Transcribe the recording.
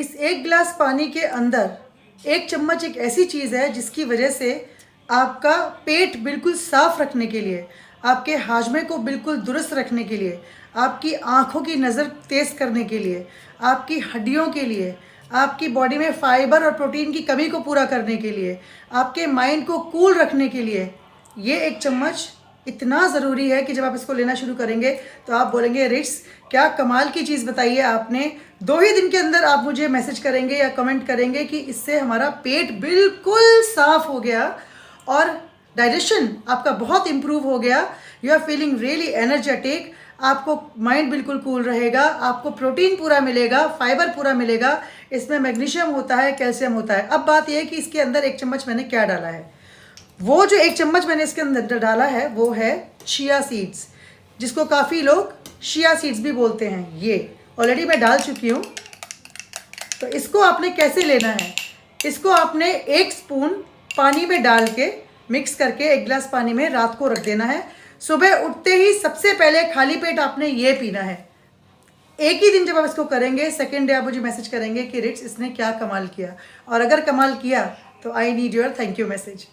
इस एक गिलास पानी के अंदर 1 चम्मच एक ऐसी चीज़ है जिसकी वजह से आपका पेट बिल्कुल साफ रखने के लिए, आपके हाजमे को बिल्कुल दुरुस्त रखने के लिए, आपकी आँखों की नज़र तेज़ करने के लिए, आपकी हड्डियों के लिए, आपकी बॉडी में फाइबर और प्रोटीन की कमी को पूरा करने के लिए, आपके माइंड को कूल रखने के लिए ये 1 चम्मच इतना ज़रूरी है कि जब आप इसको लेना शुरू करेंगे तो आप बोलेंगे रिट्स क्या कमाल की चीज़ बताई है आपने। 2 ही दिन के अंदर आप मुझे मैसेज करेंगे या कमेंट करेंगे कि इससे हमारा पेट बिल्कुल साफ़ हो गया और डाइजेशन आपका बहुत इम्प्रूव हो गया। You are feeling really energetic, आपको माइंड बिल्कुल कूल रहेगा, आपको प्रोटीन पूरा मिलेगा, फाइबर पूरा मिलेगा, इसमें मैग्नीशियम होता है, कैल्शियम होता है। अब बात यह है कि इसके अंदर 1 चम्मच मैंने क्या डाला है। वो जो 1 चम्मच मैंने इसके अंदर डाला है वो है चिया सीड्स, जिसको काफ़ी लोग शिया सीड्स भी बोलते हैं। ये ऑलरेडी मैं डाल चुकी हूँ। तो इसको आपने कैसे लेना है, इसको आपने 1 स्पून पानी में डाल के मिक्स करके 1 गिलास पानी में रात को रख देना है। सुबह उठते ही सबसे पहले खाली पेट आपने ये पीना है। एक ही दिन जब आप इसको करेंगे, सेकेंड डे आप मुझे मैसेज करेंगे कि रिट्स इसने क्या कमाल किया, और अगर कमाल किया तो I need your thank you message.